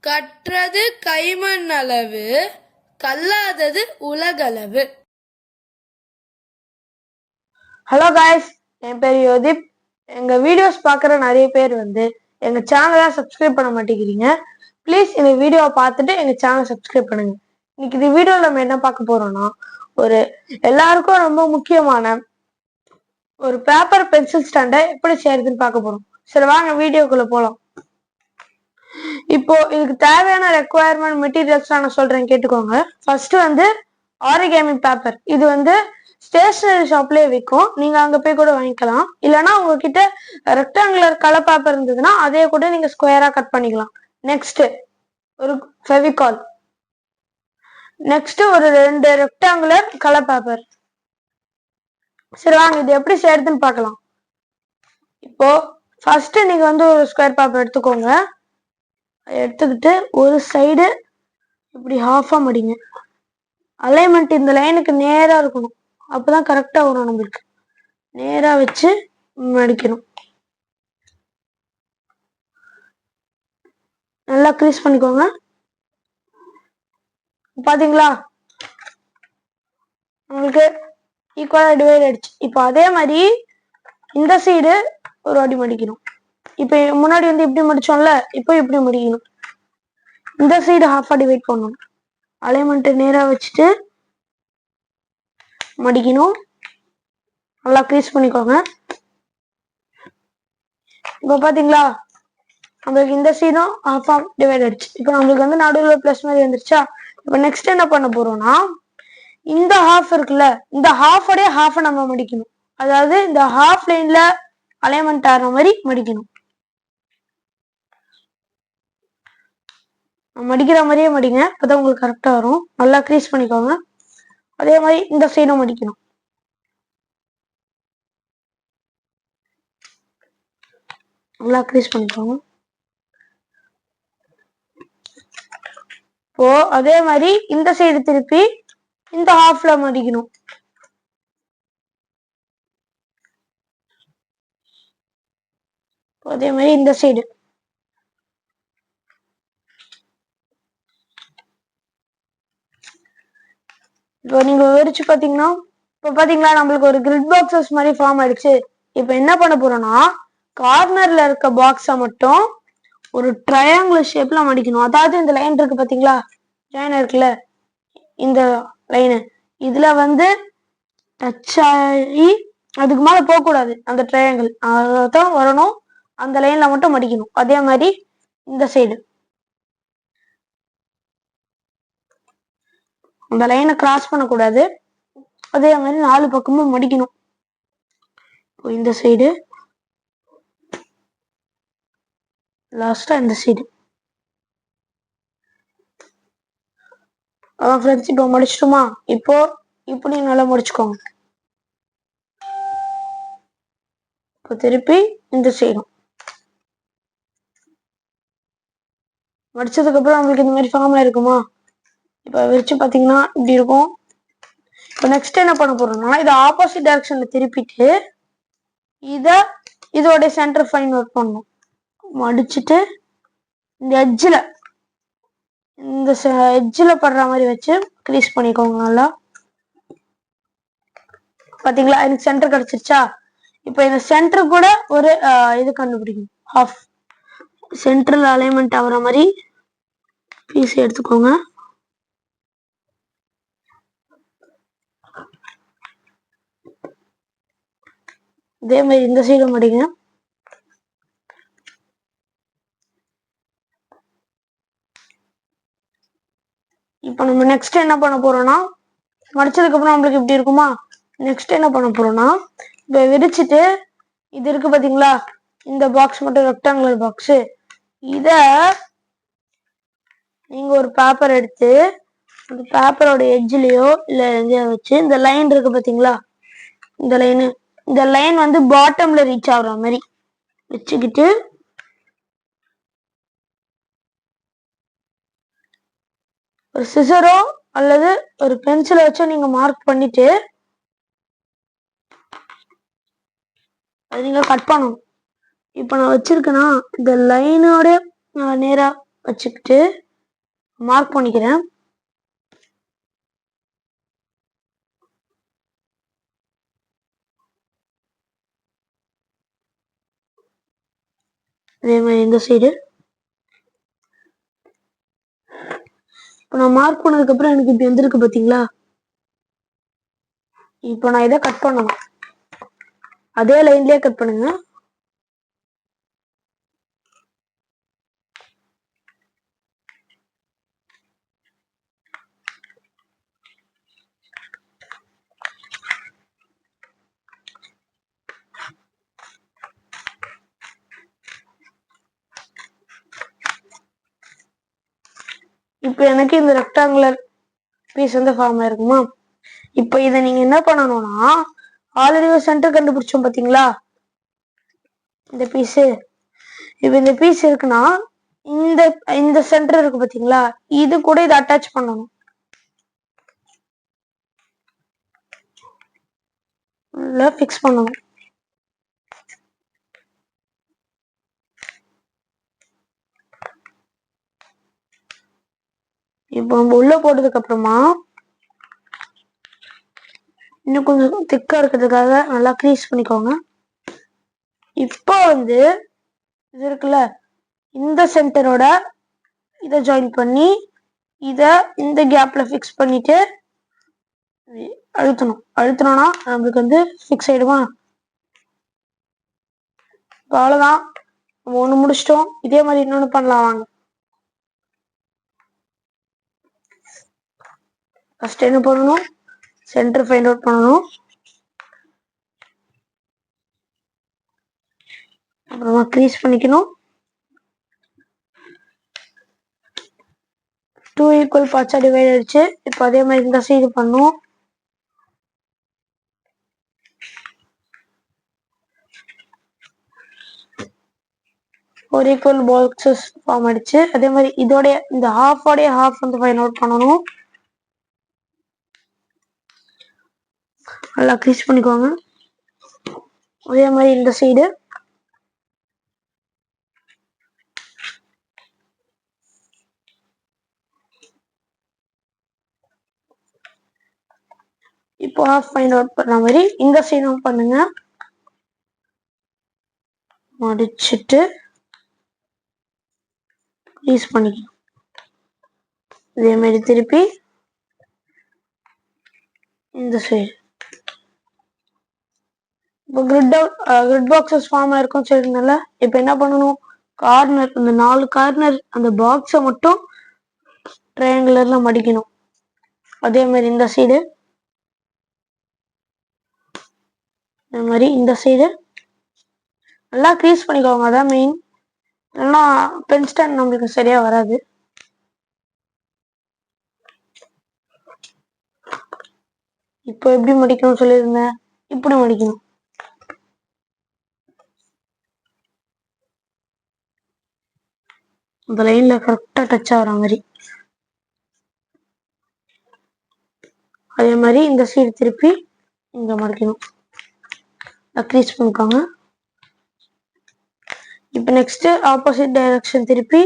கற்றது கைமண் அளவு, கல்லாதது உலகளவு. Hello guys, என் பேர் யோதிப். எங்கள் வீடியோஸ் பார்க்குற நிறைய பேர் எங்கள் சேனலை சப்ஸ்கிரைப் பண்ண மாட்டேங்கிறீங்க. ப்ளீஸ் இந்த வீடியோவை பார்த்துட்டு எங்கள் சேனலை சப்ஸ்கிரைப் பண்ணுங்கள். இன்னைக்கு இந்த வீடியோவில் நம்ம என்ன பார்க்க போகிறோம்னா, எல்லாருக்கும் ரொம்ப முக்கியமான ஒரு பேப்பர் பென்சில் ஸ்டாண்டை எப்படி செய்யறதுன்னு பார்க்க போகிறோம். சரி வாங்க வீடியோக்குள்ளே போகலாம். இப்போ இதுக்கு தேவையான ரெக்குவயர்மெண்ட் மெட்டீரியல்ஸ் நான் சொல்கிறேன், கேட்டுக்கோங்க. First origami paper. இது ஸ்டேஷனரி ஷாப்லேயே விற்கும், நீங்கள் அங்கே போய் கூட வாங்கிக்கலாம். இல்லைனா உங்ககிட்ட ரெக்டாங்குலர் கலர் பேப்பர் இருந்ததுன்னா அதே கூட நீங்கள் ஸ்கொயராக கட் பண்ணிக்கலாம். நெக்ஸ்ட் ஒரு ஃபெவிகால். நெக்ஸ்ட் ஒரு 2 ரெக்டாங்குலர் கலர் பேப்பர். சரி வாங்க இது எப்படி செய்யறதுன்னு பார்க்கலாம். இப்போ ஃபர்ஸ்ட் நீங்க ஒரு ஸ்கொயர் பேப்பர் எடுத்துக்கோங்க. எடுத்துக்கிட்டு ஒரு சைடு இப்படி ஹாஃபா மடிங்க. அலைன்மெண்ட் இந்த லைனுக்கு நேரா இருக்கணும், அப்பதான் கரெக்டா வரும். நம்மளுக்கு நேரா வச்சு மடிக்கணும். நல்லா க்ரீஸ் பண்ணிக்கோங்க. பாத்தீங்களா, நம்மளுக்கு ஈக்குவலா டிவைட் ஆயிடுச்சு. இப்போ அதே மாதிரி இந்த சைடு ஒரு வாட்டி மடிக்கணும். இப்ப முன்னாடி இப்படி மடிச்சோம்ல, இப்போ இப்படி மடிக்கணும். இந்த சைடு ஹாஃபா டிவைட் பண்ணணும். அலைன்மெண்ட் நேரா வச்சுட்டு மடிக்கணும். நல்லா க்ரீஸ் பண்ணிக்கோங்க. இப்போ பாத்தீங்களா, நம்மளுக்கு இந்த சைடும் ஹாஃபா டிவைட் ஆயிடுச்சு. இப்போ நம்மளுக்கு நடுவில் பிளஸ் மாதிரி வந்துருச்சா. இப்போ நெக்ஸ்ட் என்ன பண்ண போறோம்னா, இந்த ஹாஃப் இருக்குல்ல, இந்த ஹாஃபோடைய ஹாஃபை நம்ம மடிக்கணும். அதாவது இந்த ஹாஃப் லைன்ல அலைன்மெண்ட் ஆகிற மாதிரி மடிக்கணும். மடிக்கிற மாதிரியே மடிங்க, அப்பதான் உங்களுக்கு கரெக்டா வரும். நல்லா க்ரீஸ் பண்ணிக்கோங்க. அதே மாதிரி இந்த சைடும் மடிக்கணும். நல்லா க்ரீஸ் பண்ணிக்கோங்க. இப்போ அதே மாதிரி இந்த சைடு திருப்பி இந்த ஹாஃப்ல மடிக்கணும். அதே மாதிரி இந்த சைடு. இப்போ நீங்க விவரிச்சு பாத்தீங்கன்னா, இப்போ பாத்தீங்களா நம்மளுக்கு ஒரு கிரிட் பாக்ஸஸ் மாதிரி ஃபார்ம் ஆயிடுச்சு. இப்போ என்ன பண்ண போறோம்னா, கார்னர்ல இருக்க பாக்ஸை மட்டும் ஒரு ட்ரையாங்குலர் ஷேப்ல மடிக்கணும். அதாவது இந்த லைன் இருக்கு பாத்தீங்களா, லைன் இருக்குல்ல, இந்த லைனு இதுல டச் ஆகி அதுக்கு மேல போக கூடாது. அந்த ட்ரையாங்கிள் அதான் வரணும், அந்த லைன்ல மட்டும் மடிக்கணும். அதே மாதிரி இந்த சைடு அந்த லைனை கிராஸ் பண்ணக்கூடாது. அதே மாதிரி 4 பக்கமும் மடிக்கணும். இந்த சைடு லாஸ்டா இந்த சைடு. அதான் ஃப்ரெண்ட்ஸ், இப்போ முடிச்சிட்டுமா. இப்போ இப்படி நல்லா முடிச்சுக்கோங்க. இப்போ திருப்பி இந்த சைடும் மடிச்சதுக்கு அப்புறம் நம்மளுக்கு இந்த மாதிரி ஃபார்ம்ல இருக்குமா. இப்போ விரிச்சு பாத்தீங்கன்னா இப்படி இருக்கும். இப்போ நெக்ஸ்ட் என்ன பண்ண போறோம்னா, இதை ஆப்போசிட் டைரக்ஷன்ல திருப்பிட்டு இதோட சென்டர் ஃபைண்ட் ஒர்க் பண்ணணும். மடிச்சுட்டு இந்த எட்ஜில் படுற மாதிரி வச்சு க்ரீஸ் பண்ணிக்கோங்க நல்லா. பாத்தீங்களா, எனக்கு சென்டர் கிடைச்சிருச்சா. இப்போ இந்த சென்டர் கூட ஒரு இது கண்டுபிடிக்கணும். ஹாஃப் சென்ட்ரல் அலைன்மெண்ட் ஆகிற மாதிரி பீஸ் எடுத்துக்கோங்க. இதே மாதிரி இந்த சைடு மடிங்க. இப்போ நம்ம நெக்ஸ்ட் என்ன பண்ண போறோம்னா, மடிச்சதுக்கு அப்புறம் நம்மளுக்கு இப்படி இருக்குமா. நெக்ஸ்ட் என்ன பண்ண போறோம்னா, இப்போ விரிச்சிட்டு இது இருக்கு பாத்தீங்களா, இந்த பாக்ஸ் மட்டும் ரெக்டாங்குலர் பாக்ஸ். இத நீங்க ஒரு பேப்பர் எடுத்து அந்த பேப்பரோட எட்ஜ்லயோ இல்ல எங்கேயோ வச்சு இந்த லைன் இருக்கு பாத்தீங்களா, இந்த லைன் பாட்டம்ல ரீச் ஆகுற மாதிரி வச்சுக்கிட்டு ஒரு சிசரோ அல்லது ஒரு பென்சிலை வச்சோ நீங்க மார்க் பண்ணிட்டு அது நீங்க கட் பண்ணணும். இப்போ நான் வச்சிருக்கேன்னா இந்த லைனோட நேரா வச்சுக்கிட்டு மார்க் பண்ணிக்கிறேன். அதே மாதிரி இந்த சைடு இப்போ நான் மார்க் பண்ணதுக்கு அப்புறம் எனக்கு இப்படி வந்திருக்கு பாத்தீங்களா? இப்போ நான் இதை கட் பண்ணணும். அதே லைன்லயே கட் பண்ணுங்க. இப்போ எனக்கு இந்த ரெக்டாங்குலர் பீஸ் வந்து ஃபார்ம் ஆயிருக்குமா? இப்போ இதை நீங்க என்ன பண்ணணும்னா, ஆல்ரெடி ஒரு சென்டர் கண்டுபிடிச்சோம் பாத்தீங்களா? இந்த பீஸ், இப்போ இந்த பீஸ் இருக்குன்னா இந்த இந்த சென்டர் இருக்கு பாத்தீங்களா, இது கூட இதை அட்டாச் பண்ணணும். ஃபிக்ஸ் பண்ணணும். இப்போ நம்ம உள்ள போட்டதுக்கு அப்புறமா இன்னும் கொஞ்சம் திக்கா இருக்கிறதுக்காக நல்லா க்ரீஸ் பண்ணிக்கோங்க. இப்போ வந்து இது இருக்குல்ல, இந்த சென்டரோட இதை ஜாயின் பண்ணி இதை இந்த கேப்ல ஃபிக்ஸ் பண்ணிட்டு அழுத்தணும்னா நம்மளுக்கு வந்து ஃபிக்ஸ் ஆயிடுமா? இப்போ அவ்வளோதான், நம்ம ஒன்று முடிச்சிட்டோம். இதே மாதிரி இன்னொன்று பண்ணலாம் வாங்க. ஃபர்ஸ்ட் என்ன பண்ணணும், சென்டர் ஃபைண்ட் அவுட் பண்ணணும். அப்புறமா க்ரீஸ் பண்ணிக்கணும். 2 ஈக்குவல் பார்ட்ஸா டிவைட் ஆயிடுச்சு. இப்போ அதே மாதிரி இந்த சைடு பண்ணும். ஒரு ஈக்குவல் பாக்ஸஸ் ஃபார்ம் ஆயிடுச்சு. அதே மாதிரி இதோட இந்த ஹாஃபோடைய ஹாஃப் வந்து ஃபைண்ட் அவுட் பண்ணணும். நல்லா க்ரீஸ் பண்ணிக்கோங்க. அதே மாதிரி இந்த சைடு இப்போ ஹாஃப் ஃபைண்ட் அவுட் பண்ண மாதிரி இந்த சைடும் பண்ணுங்க. மடிச்சிட்டு க்ரீஸ் பண்ணிக்கணும். இதே மாதிரி திருப்பி இந்த சைடு இப்போ கிரிட் பாக்ஸஸ் ஃபார்ம் ஆயிருக்கும் சொல்லிருந்தல. இப்போ என்ன பண்ணணும், கார்னர் இந்த 4 கார்னர் அந்த பாக்ஸை மட்டும் ட்ரையாங்குலர்ல மடிக்கணும். அதே மாதிரி இந்த சைடு, இந்த மாதிரி இந்த சைடு நல்லா க்ரீஸ் பண்ணிக்கோங்க. அதான் மெயின். இல்லைன்னா பென் ஸ்டாண்ட் நம்மளுக்கு சரியா வராது. இப்போ எப்படி மடிக்கணும் சொல்லியிருந்தேன், இப்படி மடிக்கணும். இந்த லைன்ல கரெக்டா டச் ஆகிற மாதிரி. அதே மாதிரி இந்த சைடு திருப்பி இங்க மடிக்கணும். க்ரீஸ் பண்ணிக்கோங்க. இப்போ நெக்ஸ்ட் ஆப்போசிட் டைரக்ஷன் திருப்பி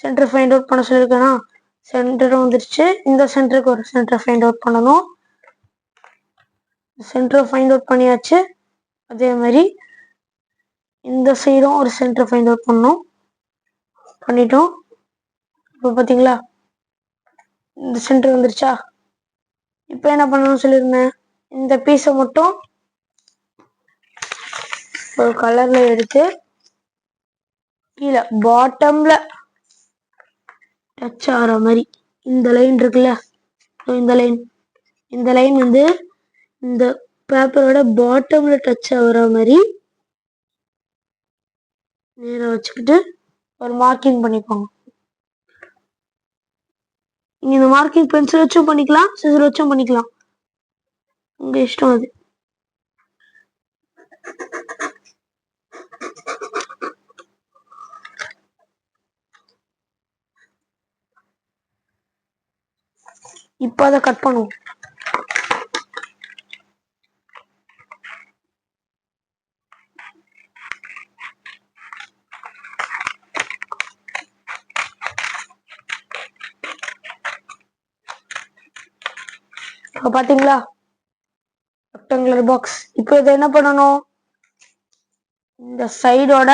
சென்டர் ஃபைண்ட் அவுட் பண்ண சொல்லியிருக்கேன்னா, சென்டர் வந்துருச்சு. இந்த சென்டருக்கு ஒரு சென்டர் ஃபைண்ட் அவுட் பண்ணணும். சென்டர் ஃபைண்ட் அவுட் பண்ணியாச்சு. அதே மாதிரி இந்த சைடும் ஒரு சென்டர் ஃபைண்ட் அவுட் பண்ணணும். பண்ணிட்டோம். இப்போ பார்த்தீங்களா இந்த சென்டர் வந்துருச்சா? இப்போ என்ன பண்ணணும்னு சொல்லியிருந்தேன், இந்த பீஸை மட்டும் ஒரு கலர்ல எடுத்து கீழே பாட்டம்ல டச் ஆகிற மாதிரி இந்த லைன் இருக்குல்ல, இந்த லைன் வந்து இந்த பேப்பரோட பாட்டம்ல டச் ஆகுற மாதிரி நேரம் வச்சுக்கிட்டு ஒரு மார்க்கிங் பண்ணிக்கோங்க. நீங்க இந்த மார்க்கிங் பென்சில் வச்சும் பண்ணிக்கலாம், சிசர் வச்சும் பண்ணிக்கலாம், உங்க இஷ்டம் அது. இப்போ அதை கட் பண்ணுவோம். இப்போ பாத்தீங்களா ரெக்டாங்குலர் பாக்ஸ். இப்போ இதை என்ன பண்ணணும், இந்த சைடோட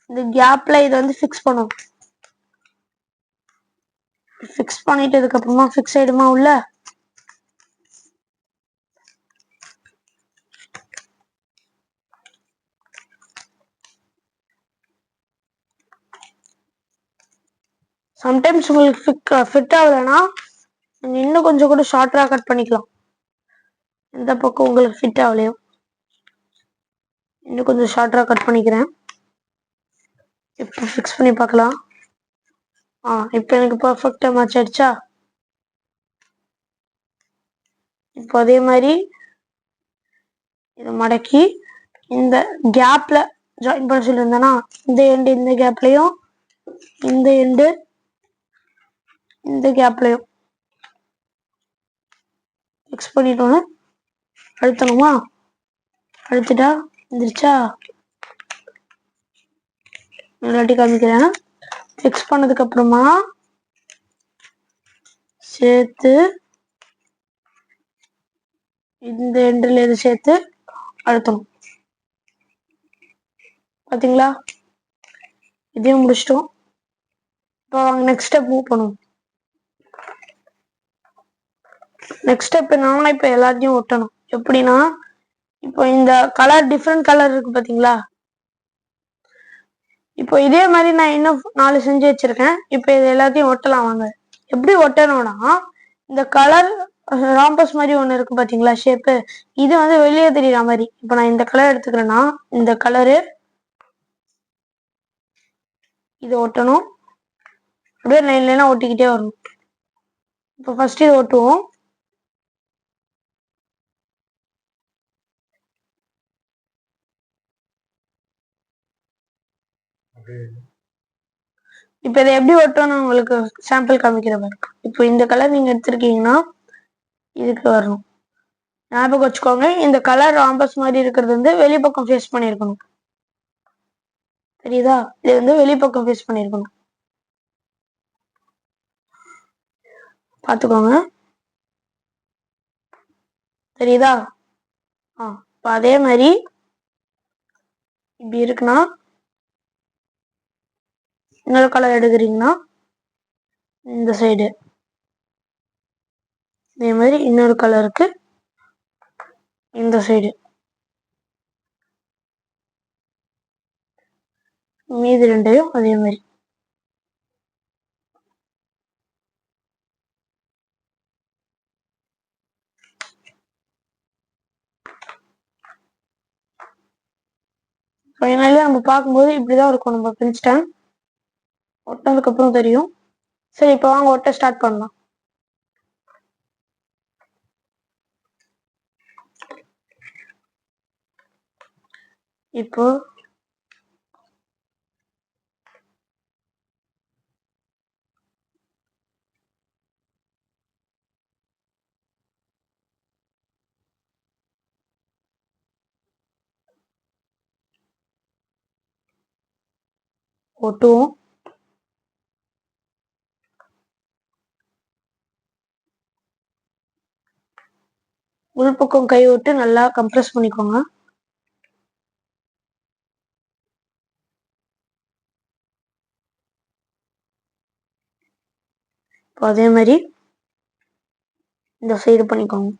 இந்த கேப்ல இதை வந்து ஃபிக்ஸ் பண்ணணும். ஃபிக்ஸ் பண்ணிட்டதுக்கு அப்புறமா ஃபிக்ஸ் ஆயிடுமா உள்ள. சம்டைம்ஸ் உங்களுக்கு ஃபிட் ஆகலைன்னா நீங்க இன்னும் கொஞ்சம் கூட ஷார்ட்டரா கட் பண்ணிக்கலாம். எந்த பக்கம் உங்களுக்கு ஃபிட் ஆகலையோ இன்னும் கொஞ்சம் ஷார்ட்டரா கட் பண்ணிக்கிறேன். இப்போ ஃபிக்ஸ் பண்ணி பார்க்கலாம். இப்போ எனக்கு பர்ஃபெக்டா மேட்ச் ஆயிடுச்சா. இப்போ அதே மாதிரி இதை மடக்கி இந்த கேப்ல ஜாயின் பண்ண சொல்லியிருந்தேன்னா இந்த எண்டு இந்த கேப்லயும் இந்த எண்டு இந்த கேப்லயும் ஃபிக்ஸ் பண்ணிட்டோன்னு அழுத்தணுமா. அழுத்திட்டா வந்துருச்சா. இல்லாட்டி காமிக்கிறேன். ஃபிக்ஸ் பண்ணதுக்கு அப்புறமா சேர்த்து இந்த எண்டில் இது சேர்த்து அழுத்தணும். பாத்தீங்களா, இதையும் முடிச்சிட்டோம். இப்போ வாங்க நெக்ஸ்ட் ஸ்டெப் மூவ் பண்ணுவோம். நெக்ஸ்ட் ஸ்டெப் என்னன்னா இப்போ எல்லாத்தையும் ஒட்டணும். எப்படின்னா இப்போ இந்த கலர் டிஃப்ரெண்ட் கலர் இருக்கு பாத்தீங்களா. இப்போ இதே மாதிரி நான் இன்னும் 4 செஞ்சு வச்சிருக்கேன். இப்போ இது எல்லாத்தையும் ஒட்டலாம் வாங்க. எப்படி ஒட்டணும்னா இந்த கலர் ராம்பஸ் மாதிரி ஒண்ணு இருக்கு பாத்தீங்களா ஷேப்பு, இது வந்து வெளியே தெரியற மாதிரி. இப்போ நான் இந்த கலர் எடுத்துக்கிறேன்னா இந்த கலரு இது ஒட்டணும். அப்படியே லைன் லைனா ஒட்டிக்கிட்டே வரணும். இப்போ ஃபர்ஸ்ட் இது ஒட்டுவோம். இப்போ இதை எப்படி ஒட்டணும் உங்களுக்கு சாம்பிள் காமிக்கிற பாருங்க. இப்போ இந்த கலர் நீங்க எடுத்திருக்கீங்கன்னா இதுக்கு வரணும். ஞாபகம் வச்சுக்கோங்க, இந்த கலர் ராம்பஸ் மாதிரி இருக்கிறது வந்து வெளிப்பக்கம் ஃபேஸ் பண்ணிருக்கணும். தெரியுதா, இது வந்து வெளிப்பக்கம் ஃபேஸ் பண்ணிருக்கணும். பாத்துக்கோங்க, தெரியுதா. இப்போ அதே மாதிரி இப்படி இருக்குன்னா இன்னொரு கலர் எடுக்கிறீங்கன்னா இந்த சைடு இதே மாதிரி இன்னொரு கலருக்கு இந்த சைடு, மீதி ரெண்டையும் அதே மாதிரி. ஃபைனலி நம்ம பார்க்கும்போது இப்படிதான் இருக்கும் நம்ம பின் ஸ்டாண்ட். ஒட்டினதுக்கு அப்புறம் தெரியும். சரி, இப்போ வாங்க ஒட்ட ஸ்டார்ட் பண்ணலாம். இப்போ ஒட்டுவோம். உள்பக்கம் கை விட்டு நல்லா கம்ப்ரஸ் பண்ணிக்கோங்க. இப்போ அதே மாதிரி இந்த சைடு பண்ணிக்கோங்க.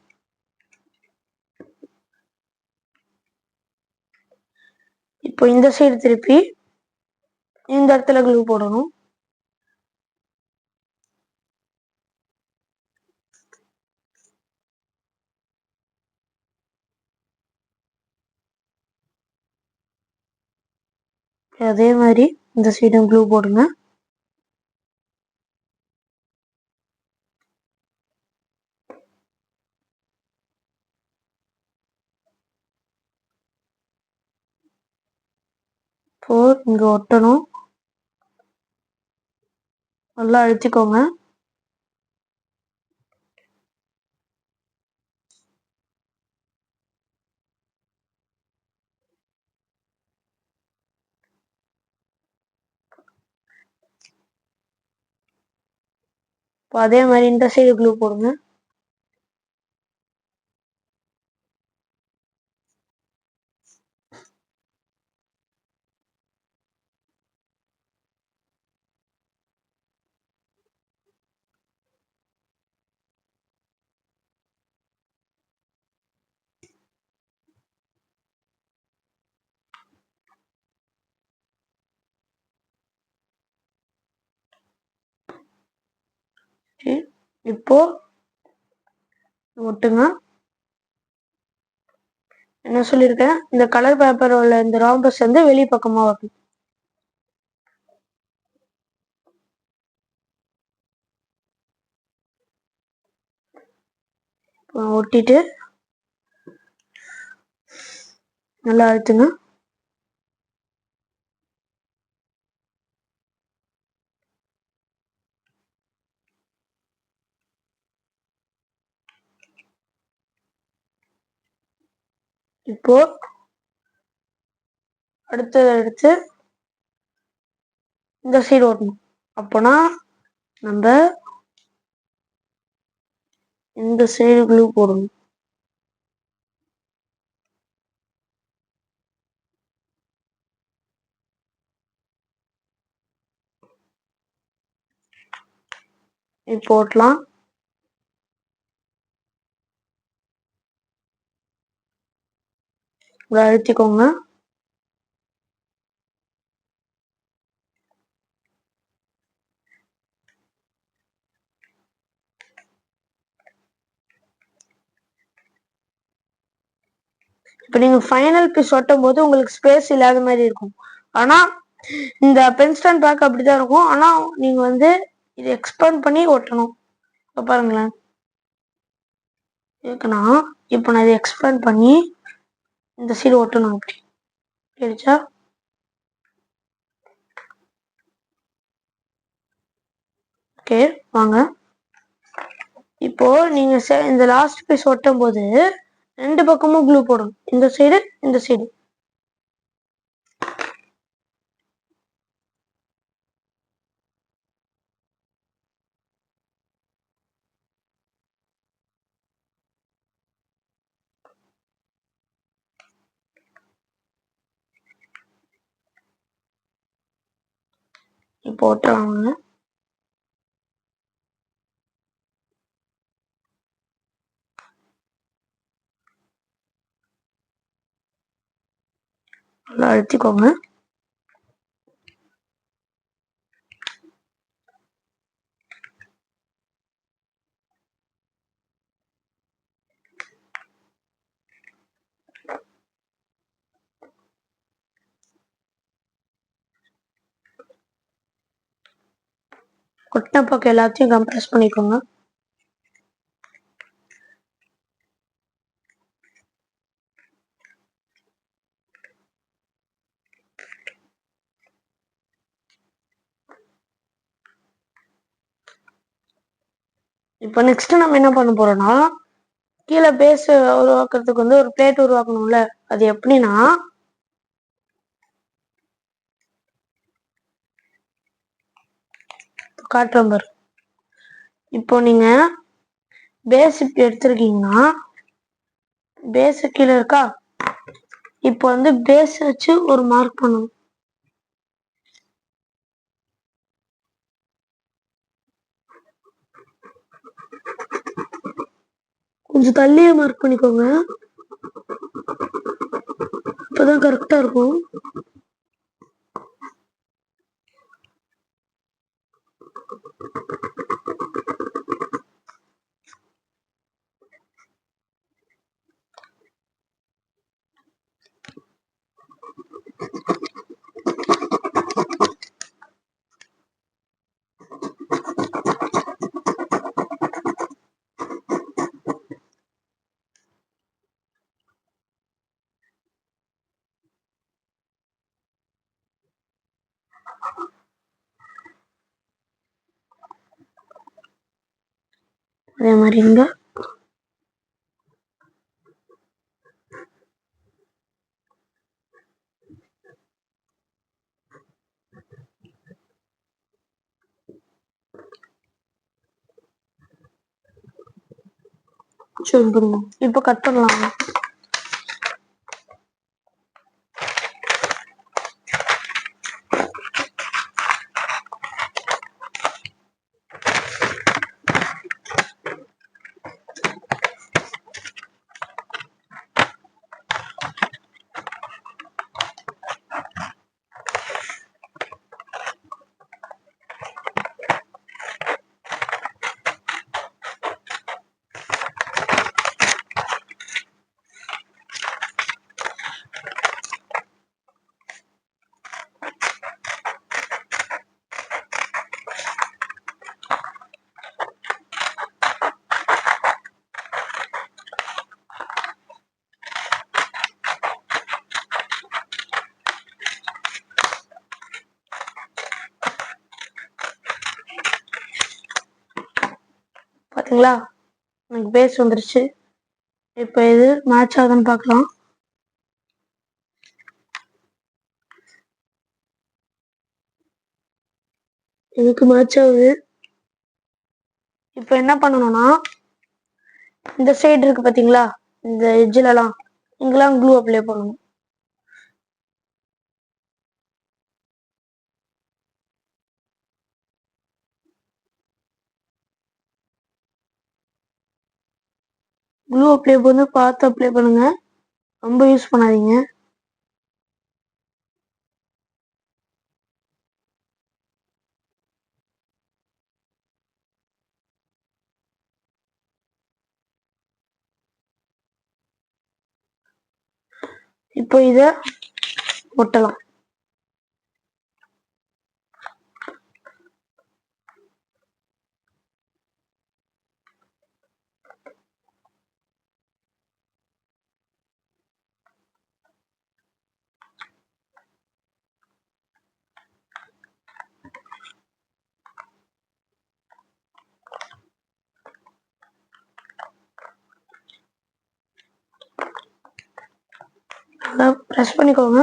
இப்போ இந்த சைடு திருப்பி இந்த இடத்துல க்ளூ போடணும். அதே மாதிரி இந்த சைடும் க்ளூ போடுங்க. இப்போ இங்க ஒட்டணும். நல்லா அழுத்திக்கோங்க. இப்போ அதே மாதிரி இந்த சைடு க்ளூ போடுங்க. இப்போ ஒட்டுங்க. என்ன சொல்லியிருக்கேன், இந்த கலர் பேப்பர் உள்ள இந்த ராம்பஸ் வந்து வெளி பக்கமா வைக்கணும். ஒட்டிட்டு நல்லா அழுத்துங்க. இப்போ அடுத்தது எடுத்து இந்த சைடு ஓட்டணும். அப்போனா நம்ம இந்த சைடு க்ளூ போடணும். இப்போ ஓட்டலாம். அழுத்திக்கோங்க. இப்போ நீங்க ஃபைனல் பீஸ் ஒட்டும் போது உங்களுக்கு ஸ்பேஸ் இல்லாத மாதிரி இருக்கும். ஆனா இந்த பென் ஸ்டாண்ட் பேக் அப்படிதான் இருக்கும். ஆனா நீங்க வந்து இதை எக்ஸ்பேண்ட் பண்ணி ஒட்டணும். இப்போ பாருங்களேன், இருக்குன்னா இப்போ நான் இதை எக்ஸ்பேண்ட் பண்ணி இந்த சைடு ஒட்டணும். அப்படி கிடைச்சா ஓகே. வாங்க, இப்போ நீங்க இந்த லாஸ்ட் பீஸ் ஒட்டும் போது 2 பக்கமும் க்ளூ போடணும். இந்த சைடு இந்த சைடு. இப்போ ஒட்டுறாங்க. நல்லா அழுத்திக்கோங்க. கொட்டின பக்கம் எல்லாத்தையும் கம்ப்ரஸ் பண்ணிக்கோங்க. இப்போ நெக்ஸ்ட் நம்ம என்ன பண்ண போறோம்னா, கீழே பேஸ் உருவாக்குறதுக்கு வந்து ஒரு பிளேட் உருவாக்கணும்ல. அது எப்படின்னா, காட்டுறேன் பாரு. இப்போ நீங்க பேஸ் இப்படி எடுத்திருக்கீங்கன்னா, பேஸ் கீழே இருக்கா. இப்போ வந்து பேஸ் வச்சு ஒரு மார்க் பண்ணணும். கொஞ்சம் தள்ளியே மார்க் பண்ணிக்கோங்க, அப்பதான் கரெக்டா இருக்கும். அதே மாதிரி இங்க இப்போ கட் பண்ணலாம். பாத்தீங்களா, எனக்கு பேஸ் வந்துருச்சு. இப்போ இது மேட்ச் ஆகுதுன்னு பார்க்கலாம். இதுக்கு மேட்ச் ஆகுது. இப்போ என்ன பண்ணணும்னா, இந்த சைடு இருக்கு பாத்தீங்களா, இந்த எட்ஜ்லலாம் இங்கெல்லாம் க்ளூ அப்ளை பண்ணணும். க்ளூ அப்ளை பண்ணி பார்த்து அப்ளை பண்ணுங்க, ரொம்ப யூஸ் பண்ணாதீங்க. இப்போ இத ஒட்டலாம். நல்லா ப்ரெஸ் பண்ணிக்கோங்க.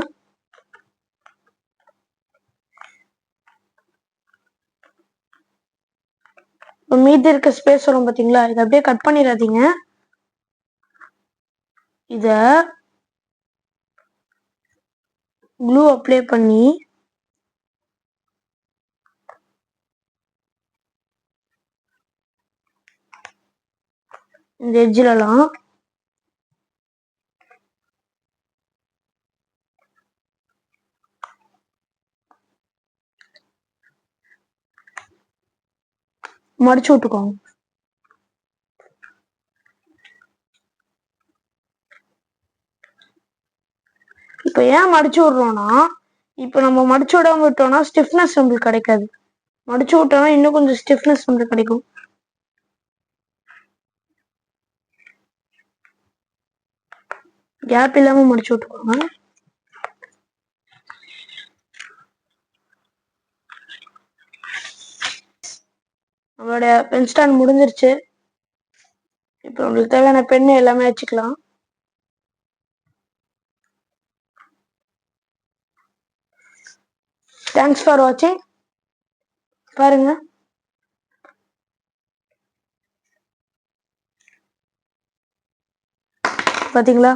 இப்போ மீதி இருக்க ஸ்பேஸ் வரும் பாத்தீங்களா, இதை அப்படியே கட் பண்ணிடாதீங்க. இத க்ளூ அப்ளை பண்ணி இந்த எட்ஜ்லலாம் மடிச்சு விட்டுக்கோங்க. இப்போ ஏன் மடிச்சு விடுறோம்னா, இப்போ நம்ம மடிச்சு விடாம விட்டோம்னா ஸ்டிஃப்னஸ் நம்மளுக்கு கிடைக்காது. மடிச்சு விட்டோம்னா இன்னும் கொஞ்சம் ஸ்டிஃப்னஸ் நம்மளுக்கு கிடைக்கும். கேப் இல்லாம மடிச்சு விட்டுக்கோங்க. நம்மளோட பென் ஸ்டாண்ட் முடிஞ்சிருச்சு. இப்போ நம்மளுக்கு தேவையான பென் எல்லாமே வச்சுக்கலாம். தேங்க்ஸ் ஃபார் வாட்சிங். பாருங்க, பாத்தீங்களா?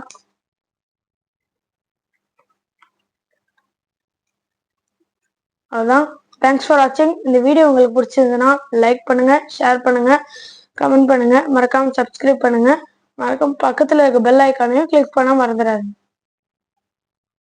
அதான். தேங்க்ஸ் ஃபார் வாட்சிங். இந்த வீடியோ உங்களுக்கு பிடிச்சிருந்ததுன்னா லைக் பண்ணுங்க, ஷேர் பண்ணுங்க, கமெண்ட் பண்ணுங்க, மறக்காம சப்ஸ்கிரைப் பண்ணுங்க, மறக்காம பக்கத்துல இருக்க பெல் ஐக்கானையும் கிளிக் பண்ண மறந்துடாதீங்க.